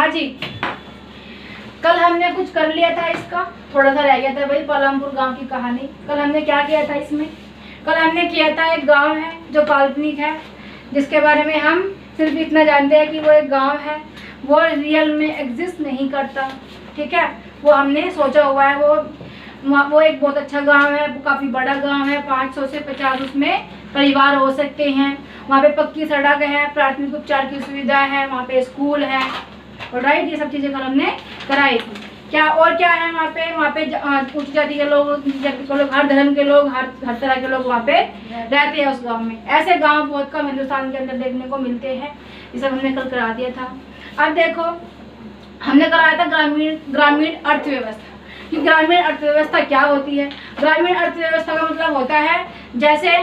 हाँ जी, कल हमने कुछ कर लिया था, इसका थोड़ा सा रह गया था भाई, पालमपुर गांव की कहानी। कल हमने क्या किया था इसमें? कल हमने किया था एक गांव है जो काल्पनिक है, जिसके बारे में हम सिर्फ इतना जानते हैं कि वो एक गांव है, वो रियल में एग्जिस्ट नहीं करता। ठीक है, वो हमने सोचा हुआ है। वो एक बहुत अच्छा गांव है, काफ़ी बड़ा गांव है, 500 से 50 उसमें परिवार हो सकते हैं। वहाँ पे पक्की सड़क है, प्राथमिक उपचार की सुविधा है, वहाँ पे स्कूल है। और राइट, ये सब चीज़ें कल हमने कराई थी। क्या और क्या है वहाँ पे उच्च जाति के लोग, हर धर्म के लोग, हर तरह के लोग वहाँ पे रहते हैं उस गांव में। ऐसे गांव बहुत कम हिंदुस्तान के अंदर देखने को मिलते हैं। ये सब हमने कल करा दिया था। अब देखो, हमने कराया था ग्रामीण अर्थव्यवस्था कि ग्रामीण अर्थव्यवस्था क्या होती है। ग्रामीण अर्थव्यवस्था का मतलब होता है जैसे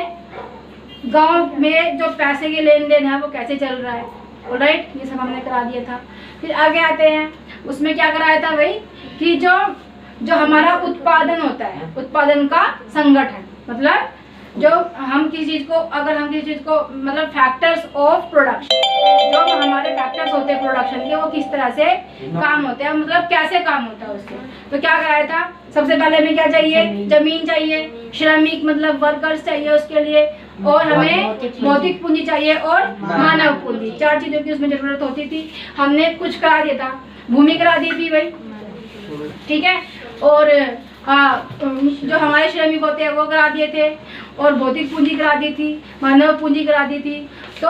गांव में जो पैसे के लेन देन है वो कैसे चल रहा है। राइट, ये सब हमने करा दिया था। फिर आगे आते हैं, उसमें क्या कराया था भाई कि जो हमारा उत्पादन होता है, उत्पादन का संगठन, मतलब जो हम किसी चीज़ को मतलब फैक्टर्स ऑफ प्रोडक्शन, जो हमारे फैक्टर्स होते हैं प्रोडक्शन के, वो किस तरह से काम होते हैं, मतलब कैसे काम होता है उससे। तो क्या कराया था? सबसे पहले हमें क्या चाहिए? जमीन चाहिए, श्रमिक मतलब वर्कर्स चाहिए उसके लिए, और हमें भौतिक पूंजी चाहिए और मानव पूंजी। 4 चीज़ों की उसमें जरूरत होती थी। हमने कुछ करा दिया था, भूमि करा दी थी भाई, ठीक है, और हाँ, जो हमारे श्रमिक होते हैं वो करा दिए थे, और भौतिक पूंजी करा दी थी, मानव पूंजी करा दी थी। तो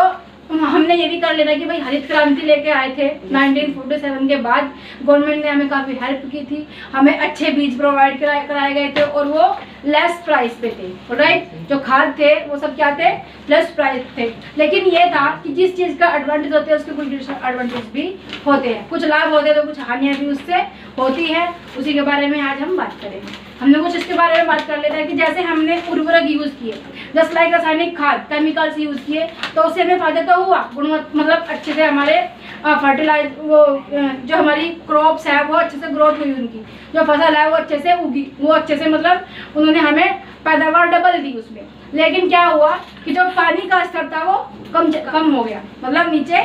हमने ये भी कर लेना कि भाई हरित क्रांति लेके आए थे 1947 के बाद। गवर्नमेंट ने हमें काफ़ी हेल्प की थी, हमें अच्छे बीज प्रोवाइड कराए गए थे, और वो लेस प्राइस पे थे। राइट, जो खाद थे वो सब क्या थे? लेस प्राइस थे। लेकिन ये था कि जिस चीज़ का एडवांटेज होते हैं उसके कुछ डिसएडवांटेज भी होते हैं, कुछ लाभ होते हैं तो कुछ हानियाँ भी उससे होती है। उसी के बारे में आज हम बात करेंगे। हमने कुछ इसके बारे में बात कर लेते हैं कि जैसे हमने उर्वरक यूज़ किए, जस्ट लाइक रासायनिक खाद, केमिकल्स यूज़ किए, तो उससे हमें फायदा तो हुआ, मतलब अच्छे से हमारे फर्टिलाइज वो जो हमारी क्रॉप्स है वो अच्छे से ग्रोथ हुई, उनकी जो फसल है वो अच्छे से उगी, वो अच्छे से मतलब उन्होंने हमें पैदावार डबल दी उसमें। लेकिन क्या हुआ कि जो पानी का स्तर था वो कम हो गया, मतलब नीचे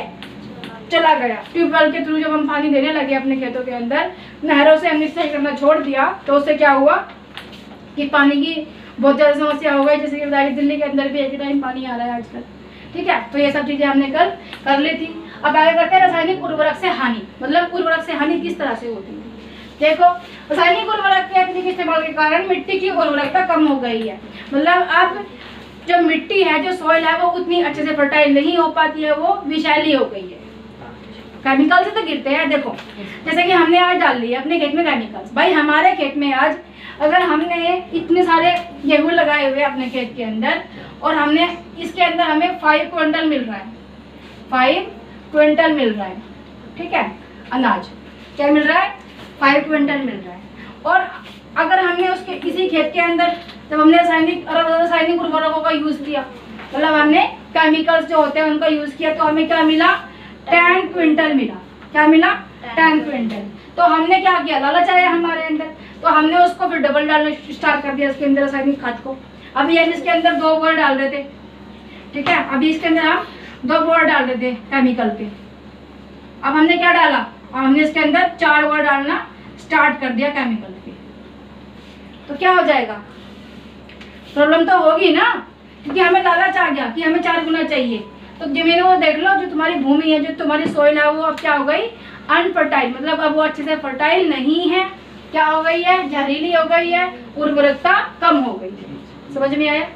चला गया। ट्यूबवेल के थ्रू जब हम पानी देने लगे अपने खेतों के अंदर, नहरों से हमने सही करना छोड़ दिया, तो उससे क्या हुआ कि पानी की बहुत ज़्यादा समस्या हो गई। जैसे कि दिल्ली के अंदर भी एक ही टाइम पानी आ रहा है आजकल। ठीक है, तो ये सब चीज़ें हमने कल कर ली थी। अब आगे करते हैं रासायनिक उर्वरक से हानि, मतलब उर्वरक से हानि किस तरह से होती है। देखो, रासायनिक उर्वरक के अत्यधिक इस्तेमाल के कारण मिट्टी की उर्वरकता कम हो गई है। मतलब अब जो मिट्टी है, जो सॉइल है, वो उतनी अच्छे से फर्टाइल नहीं हो पाती है, वो विषैली हो गई है। केमिकल से तो गिरते हैं। देखो, जैसे कि हमने आज डाल लिए अपने खेत में केमिकल्स। भाई हमारे खेत में आज अगर हमने इतने सारे गेहूँ लगाए हुए अपने खेत के अंदर, और हमने इसके अंदर हमें 5 क्विंटल मिल रहा है, 5 क्विंटल मिल रहा है। ठीक है, अनाज क्या मिल रहा है? 5 क्विंटल मिल रहा है। और अगर हमने उसके इसी खेत के अंदर जब हमने रासायनिक उर्वरकों का यूज़ किया, मतलब हमने केमिकल्स जो होते हैं उनका यूज़ किया, तो हमें क्या मिला? 10 क्विंटल मिला। क्या मिला? 10 क्विंटल। तो हमने क्या किया? लालच आया हमारे अंदर, तो हमने उसको फिर डबल डालना स्टार्ट कर दिया इसके अंदर रासायनिक खाद को। अभी हम इसके अंदर 2 बोर डाल रहे थे, ठीक है, अभी इसके अंदर हम 2 बोर डाल रहे थे केमिकल के। अब हमने क्या डाला? अब हमने इसके अंदर 4 बोर डालना स्टार्ट कर दिया केमिकल के। तो क्या हो जाएगा? प्रॉब्लम तो होगी ना, क्योंकि हमें लालच आ गया कि हमें 4 गुना चाहिए। तो जमीन वो देख लो, जो तुम्हारी भूमि है, जो तुम्हारी सोइल है, वो अब क्या हो गई? अनफर्टाइल, मतलब अब वो अच्छे से फर्टाइल नहीं है। क्या हो गई है? जहरीली हो गई है, उर्वरकता कम हो गई है। समझ में आया?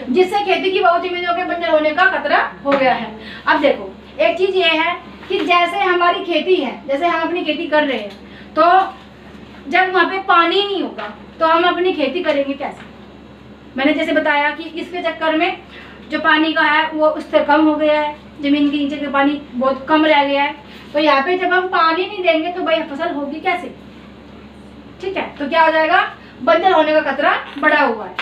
जिससे खेती की बहुत जमीनों के बंजर होने का खतरा हो गया है। अब देखो, एक चीज ये है कि जैसे हमारी खेती है, जैसे हम अपनी खेती कर रहे हैं, तो जब वहाँ पे पानी नहीं होगा तो हम अपनी खेती करेंगे कैसे? मैंने जैसे बताया कि इसके चक्कर में जो पानी का है वो स्तर कम हो गया है, जमीन के नीचे का पानी बहुत कम रह गया है। तो यहाँ पे जब हम पानी नहीं देंगे तो भाई फसल होगी कैसे? ठीक है, तो क्या हो जाएगा? बंजर होने का खतरा बढ़ा हुआ है।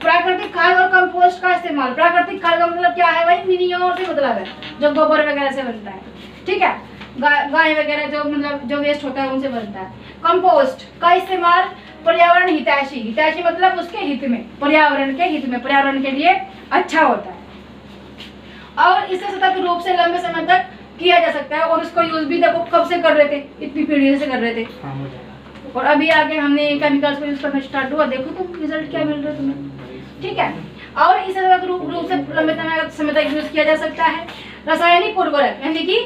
प्राकृतिक खाद और कंपोस्ट का इस्तेमाल। प्राकृतिक खाद का मतलब क्या है भाई? मिनियोर से मतलब है, जो गोबर वगैरह से बनता है। ठीक है, गाय वगैरह जो मतलब जो वेस्ट होता है उनसे बनता है। कंपोस्ट का इस्तेमाल पर्यावरण हितैषी मतलब उसके हित में, पर्यावरण के हित में, पर्यावरण के लिए अच्छा होता है, और इससे सतत रूप से लंबे समय तक किया जा सकता है। और उसको यूज भी देखो कब से कर रहे थे, इतनी पीढ़ी से कर रहे थे, और अभी आके हमने केमिकल्स को यूज करना स्टार्ट हुआ, देखो तुम रिजल्ट क्या मिल रहा है तुम्हें। ठीक है, और इस रूप से लंबे समय तक यूज किया जा सकता है। रासायनिक उर्वरक यानी कि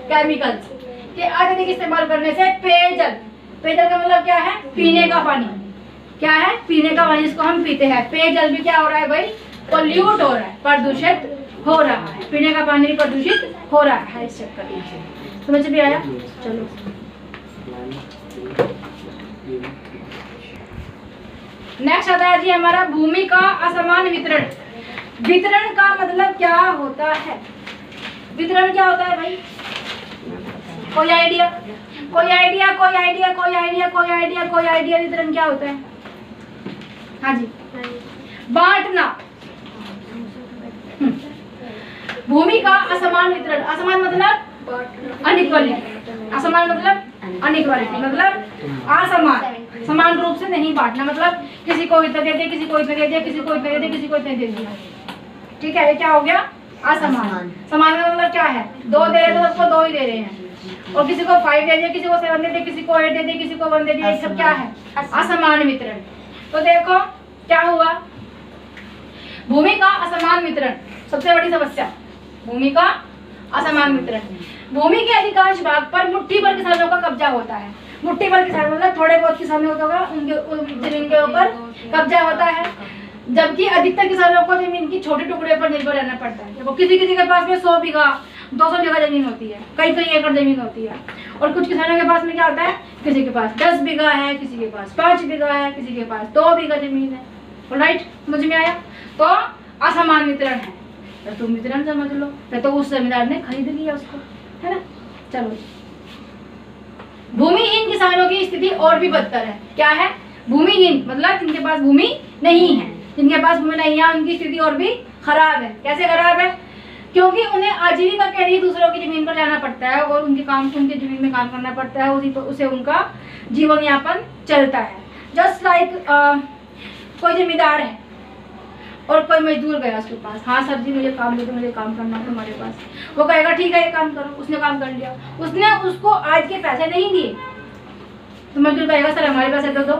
केमिकल्स के अत्यधिक इस्तेमाल करने से पेयजल, पेयजल का मतलब क्या है, पीने का पानी, क्या है, पीने का पानी जिसको हम पीते हैं, पेयजल भी क्या हो रहा है भाई, पोल्यूट हो रहा है, प्रदूषित हो रहा है, पीने का पानी भी प्रदूषित हो रहा है इस चक्कर में। समझ भी आया? चलो नेक्स्ट आता है जी हमारा भूमि का असमान वितरण। वितरण का मतलब क्या होता है, वितरण क्या होता है भाई, कोई आइडिया, कोई आइडिया, कोई आइडिया, कोई आइडिया, कोई आइडिया, कोई आइडिया, वितरण क्या होता है? हाँ जी, बांटना। भूमि का असमान वितरण, असमान मतलब अनइक्वालिटी, असमान मतलब अनइक्वालिटी, मतलब असमान, समान रूप से नहीं बांटना, मतलब किसी को इतना दे दिया, किसी को इतना दे दिया, किसी को इतना दे दिया, किसी को इतना दे दिया। ठीक है, ये क्या हो गया, असमान। समान का मतलब क्या है, 2 दे रहे तो सबको 2 ही दे रहे हैं, और किसी को 5 दे दिया, किसी को 7 दे दिया, किसी को 8 दे दिया, किसी को 1 दे दिया, ये सब क्या है, असमान वितरण। तो देखो क्या हुआ, भूमि का असमान वितरण सबसे बड़ी समस्या, भूमि का असमान वितरण। भूमि के अधिकांश भाग पर मुट्ठी भर किसानों का कब्जा होता है। मुट्ठी भर किसान मतलब थोड़े बहुत किसानों का उनके जमीन के ऊपर कब्जा होता है, जबकि अधिकतर किसानों को जमीन की छोटे टुकड़े पर निर्भर रहना पड़ता है। देखो किसी किसी के पास में 100 बीघा 200 बीघा जमीन होती है, कई कई एकड़ जमीन होती है, और कुछ किसानों के पास में क्या होता है, किसी के पास 10 बीघा है, किसी के पास 5 बीघा है, किसी के पास 2 बीघा जमीन है। राइट, समझ में आया? तो असमान वितरण है, तो तुम वितरण समझ लो, तो उस जमींदार ने खरीद लिया उसको, है ना। चलो, भूमिहीन किसानों की स्थिति और भी बदतर है। क्या है, भूमिहीन मतलब जिनके पास भूमि नहीं है, जिनके पास भूमि नहीं है उनकी स्थिति और भी खराब है। कैसे खराब है, क्योंकि उन्हें आजीविका के लिए दूसरों की जमीन पर जाना पड़ता है और उनके जमीन में काम करना पड़ता है, उसी पर उसे उनका जीवन यापन चलता है। जस्ट लाइक कोई जमींदार है और कोई मजदूर गया उसके पास, हाँ सर जी मुझे काम दे दो, मुझे काम करना है तुम्हारे पास। वो कहेगा ठीक है ये काम करो, उसने काम कर लिया, उसने उसको आज के पैसे नहीं दिए, तो मजदूर कहेगा सर हमारे पैसे दे दो,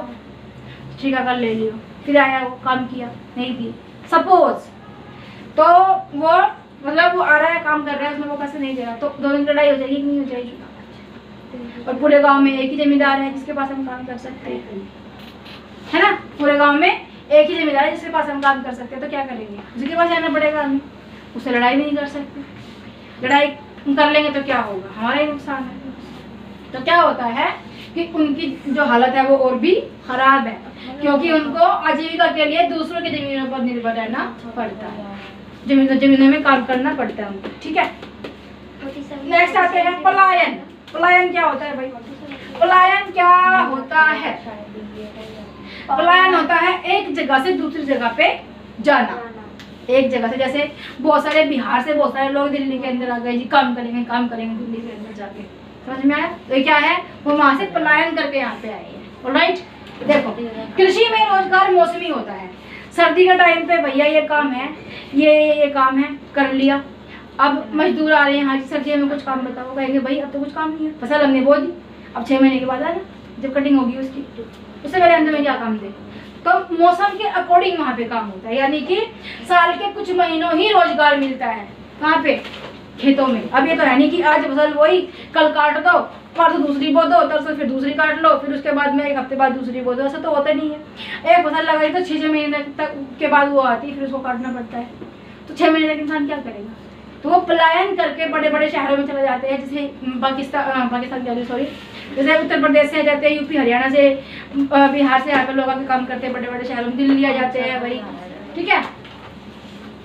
ठीक है कर ले लियो, फिर आया वो काम किया नहीं दिए सपोज, तो वो मतलब वो आ रहा है काम कर रहा है, उसमें वो पैसे नहीं दे रहा, तो 2 दिन लड़ाई हो जाएगी नहीं हो जाएगी। और पूरे गाँव में एक ही जमींदार है जिसके पास हम काम कर सकते हैं, है ना, पूरे गाँव में एक ही जिम्मेदार है जिसके पास हम काम कर सकते हैं, तो क्या करेंगे, जिसके पास जाना पड़ेगा हमें, उससे लड़ाई भी नहीं कर सकते, लड़ाई कर लेंगे तो क्या होगा, हमारा ही नुकसान है। तो क्या होता है कि उनकी जो हालत है वो और भी खराब है, क्योंकि उनको आजीविका के लिए दूसरों की जमीनों पर निर्भर रहना पड़ता है, जमीनों में काम करना पड़ता है उनको। ठीक है, नेक्स्ट आते हैं पलायन। पलायन क्या होता है भाई, पलायन क्या होता है, पलायन होता है एक जगह से दूसरी जगह पे जाना। एक जगह से, जैसे बहुत सारे बिहार से बहुत सारे लोग दिल्ली के अंदर आ गए जी, काम करेंगे दिल्ली के अंदर जाके, समझ में आया? तो क्या है, वो वहां से पलायन करके यहाँ पे आए हैं। ऑलराइट, देखो कृषि में रोजगार मौसमी होता है। सर्दी के टाइम पे भैया ये काम है, ये काम है, कर लिया। अब मजदूर आ रहे हैं, हाँ सर्दियों में कुछ काम बताओ, कहेंगे भाई अब तो कुछ काम नहीं है, फसल हमने बो दी, अब 6 महीने के बाद आना जब कटिंग होगी उसकी, उससे पहले अंदर में क्या काम दे। तो मौसम के अकॉर्डिंग वहाँ पे काम होता है, यानी कि साल के कुछ महीनों ही रोजगार मिलता है कहाँ पे, खेतों में। अब ये तो है नहीं कि आज फसल वही कल काट दो, परसों दूसरी बो दो, तरसों फिर दूसरी काट लो, फिर उसके बाद में 1 हफ्ते बाद दूसरी बो दो, ऐसा तो होता नहीं है। एक फसल लगाई तो 6 महीने तक के बाद वो आती है, फिर उसको काटना पड़ता है। तो 6 महीने तक इंसान क्या करेगा, तो वो पलायन करके बड़े बड़े शहरों में चले जाते हैं, जैसे पाकिस्तान सॉरी, जैसे उत्तर प्रदेश से जाते हैं, यूपी हरियाणा से, बिहार से यहाँ पे लोग आके काम करते हैं बड़े बड़े शहरों में, दिल्ली आ जाते हैं भाई। ठीक है,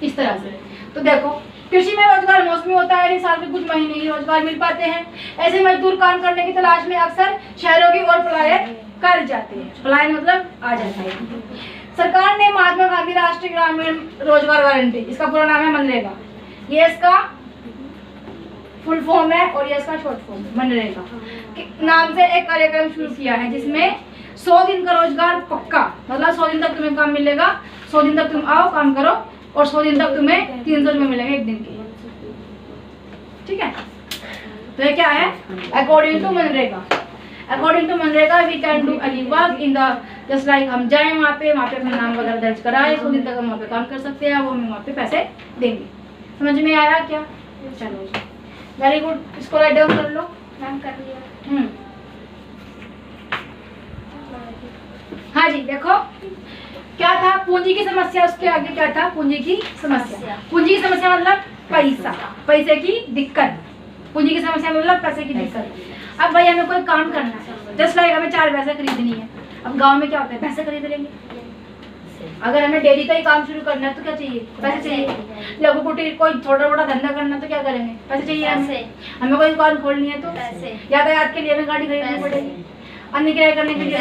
इस तरह से। तो देखो कृषि में रोजगार मौसमी होता है, साल के कुछ महीने ही रोजगार मिल पाते हैं। ऐसे मजदूर काम करने की तलाश में अक्सर शहरों की ओर पलायन कर जाते हैं। पलायन मतलब आ जाता है। सरकार ने महात्मा गांधी राष्ट्रीय ग्रामीण रोजगार गारंटी, इसका पूरा नाम है मनरेगा, ये इसका फुल फॉर्म है और ये इसका शॉर्ट फॉर्म है, मनरेगा के नाम से एक कार्यक्रम शुरू किया है, जिसमें 100 दिन का रोजगार पक्का, मतलब 100 दिन तक तुम्हें काम मिलेगा, 100 दिन तक तुम आओ काम करो, और 100 दिन तक तुम्हें 300 रुपये मिलेंगे 1 दिन के। ठीक है। तो ये क्या है, अकॉर्डिंग टू मनरेगा। अकॉर्डिंग टू मनरेगा we can do any work in the, just like हम जाएं वहाँ पे अपना नाम वगैरह दर्ज कराए, 100 दिन तक हम वहाँ पे काम कर सकते हैं, वो हमें वहाँ पे पैसे देंगे। समझ में आया क्या? चलो जी, वेरी गुड। इसको राइट डाउन कर लो। मैम कर लिया। हाँ जी, देखो क्या था पूंजी की समस्या, उसके आगे क्या था, पूंजी की समस्या। पूंजी की समस्या मतलब पैसा, पैसे की दिक्कत। पूंजी की समस्या मतलब पैसे की दिक्कत। अब भाई हमें कोई काम करना है, जस्ट लाइक हमें 4 पैसे खरीदनी है। अब गांव में क्या होता है, पैसे खरीद लेंगे। अगर हमें डेली का ही काम शुरू करना है तो क्या चाहिए, पैसे चाहिए। लघु कुटीर कोई छोटा मोटा धंधा करना है तो क्या करेंगे, पैसे चाहिए हमें कोई दुकान खोलनी है तो यातायात के लिए हमें गाड़ी खरीदनी पड़ेगी, अन्य किराया करने के लिए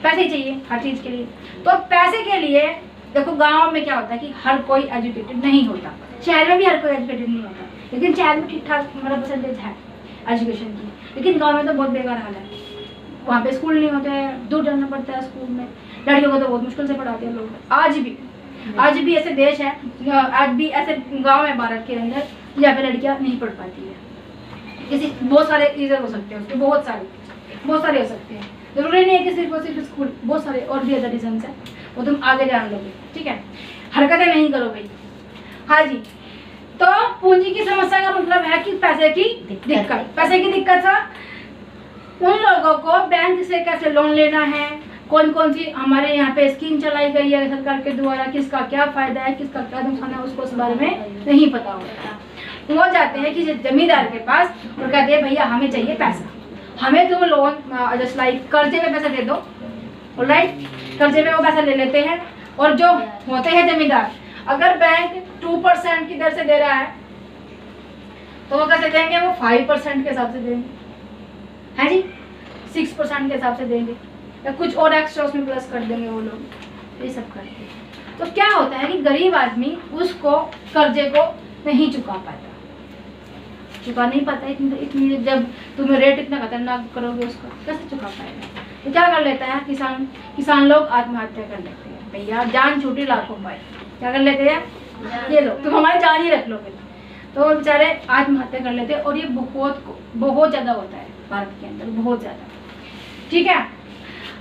पैसे ही चाहिए हर चीज के लिए। तो पैसे के लिए देखो गांव में क्या होता है कि हर कोई एजुकेटेड नहीं होता, शहर में भी हर कोई एजुकेटेड नहीं होता, लेकिन शहर में ठीक ठाक हमारा परसेंटेज है एजुकेशन की, लेकिन गांव में तो बहुत बेकार हाल है। वहाँ पे स्कूल नहीं होते हैं, दूर जाना पड़ता है स्कूल में, लड़कियों को तो बहुत मुश्किल से पढ़ाते हैं लोग। आज भी ऐसे देश है, आज भी ऐसे गांव है भारत के अंदर जहाँ पे लड़कियाँ नहीं पढ़ पाती है। किसी बहुत सारे रीजन हो सकते हैं उसके, बहुत सारे हो सकते हैं, जरूरी नहीं है कि सिर्फ स्कूल, बहुत सारे और भी अदर रीजन है, वो तुम आगे जान लोगे। ठीक है, हरकतें नहीं करो भाई। हाँ जी, तो पूंजी की समस्या का मतलब है कि पैसे की दिक्कत। पैसे की दिक्कत था उन लोगों को बैंक से कैसे लोन लेना है, कौन कौन सी हमारे यहाँ पे स्कीम चलाई गई है सरकार के द्वारा, किसका क्या फायदा है, किसका क्या नुकसान है, उसको इस बारे में नहीं पता होता। वो जाते हैं किसी जमींदार के पास और कहते हैं भैया हमें चाहिए पैसा, हमें तुम लोन जस्ट लाइक कर्जे में पैसा दे दो। ऑलराइट, कर्जे में वो पैसा ले लेते हैं और जो होते हैं जमींदार, अगर बैंक 2% की दर से दे रहा है तो वो कैसे देंगे, वो 5% के हिसाब से देंगे, है जी, 6% के हिसाब से देंगे या कुछ और एक्स्ट्रा उसमें प्लस कर देंगे वो लोग, ये सब करते हैं। तो क्या होता है कि गरीब आदमी उसको कर्जे को नहीं चुका नहीं पाता इतनी जब तुम रेट इतना खतरनाक करोगे उसका कैसे चुका पाएगा। तो क्या कर लेता है किसान लोग आत्महत्या कर लेते हैं। भैया जान छूटी लाखों पाए, क्या कर लेते हैं, ये लो तुम हमारी जान ही रख लोगे, तो वो बेचारे आत्महत्या कर लेते हैं। और ये बहुत ज़्यादा होता है भारत के अंदर, बहुत ज़्यादा। ठीक है,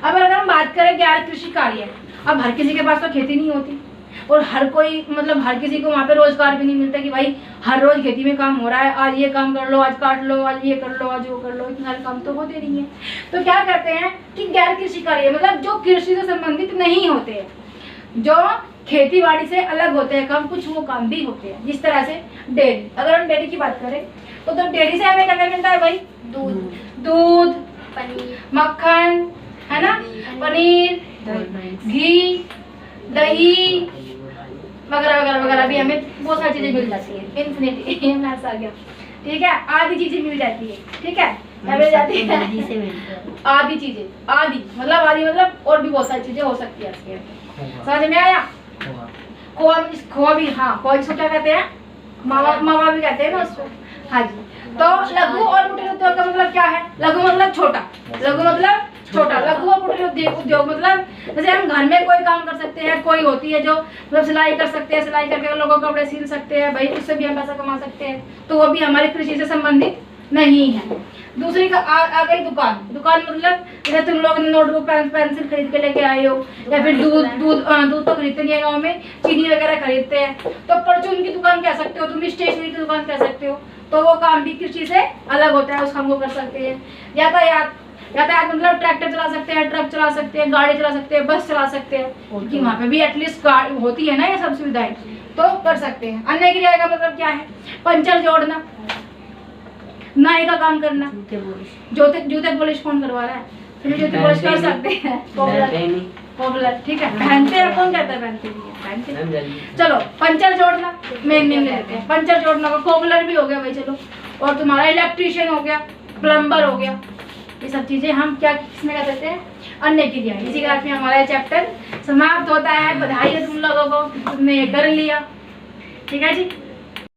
अब अगर हम बात करें गैर कृषि कार्य, अब हर किसी के पास तो खेती नहीं होती और हर कोई मतलब हर किसी को वहाँ पे रोजगार भी नहीं मिलता कि भाई हर रोज खेती में काम हो रहा है, आज ये काम कर लो, आज काट लो, आज ये कर लो, आज वो कर लो, इतने सारे काम तो होते नहीं है। तो क्या करते हैं कि गैर कृषि कार्य मतलब जो कृषि से संबंधित नहीं होते हैं, जो खेती बाड़ी से अलग होते हैं काम, कुछ वो काम भी होते हैं। जिस तरह से डेयरी, अगर हम डेयरी की बात करें तो डेयरी से हमें क्या मिलता है भाई, दूध, पनीर, मक्खन, है ना, पनीर, घी, दही वगैरह भी हमें बहुत सारी चीजें मिल जाती है। इन्फिनिटी मैथ्स आ गया। ठीक है, आधी चीजें मिल जाती है। ठीक है, मिल जाती है आधी चीजें, आधी मतलब और भी बहुत सारी चीजें हो सकती है इसके अंदर। समझ में आया? खोआ भी, हाँ खोआ इसको क्या कहते हैं, मावा भी कहते हैं ना उसको। हाँ जी, तो लघु और कुटीर उद्योग का मतलब क्या है, लघु मतलब छोटा, लघु और कुटीर उद्योग मतलब जैसे हम घर में कोई काम कर सकते हैं, कोई होती है जो मतलब सिलाई कर सकते हैं, सिलाई करके लोगों के कपड़े सिल सकते हैं भाई, उससे भी हम पैसा कमा सकते हैं, तो वो भी हमारी कृषि से संबंधित नहीं है। दूसरी का आ गई दुकान मतलब जैसे तुम लोग नोटबुक पेंसिल खरीद के लेके आए हो, या फिर दूध तो खरीदते नहीं है गाँव में, चीनी वगैरह खरीदते हैं, तो परचून की दुकान कह सकते हो, तुम स्टेशनरी की दुकान कह सकते हो, तो वो काम भी कृषि से अलग होता है, उस काम को कर सकते हैं। यातायात मतलब ट्रैक्टर चला सकते हैं, ट्रक चला सकते हैं, गाड़ी चला सकते हैं, बस चला सकते हैं, क्योंकि वहाँ पे भी एटलीस्ट होती है ना ये सब सुविधाएं, तो कर सकते हैं। अन्य क्रिया का मतलब क्या है, पंचर जोड़ना, नाई का काम करना, जूते पॉलिश कौन करवा रहा है, फिर जूते पॉलिश कर सकते हैं, पॉपुलर। ठीक है, पहनते हैं, कौन कहता है पहनते हैं। चलो पंचर जोड़ना मेन लेते हैं, पंचर जोड़ना का पॉपुलर भी हो गया भाई, चलो। और तुम्हारा इलेक्ट्रीशियन हो गया, प्लम्बर हो गया, ये सब चीजें हम क्या किसमें कर सकते हैं, अन्य क्रिया। इसी के साथ में हमारा ये चैप्टर समाप्त होता है। बधाई है तुम लोगों को, तुमने ये कर लिया। ठीक है जी।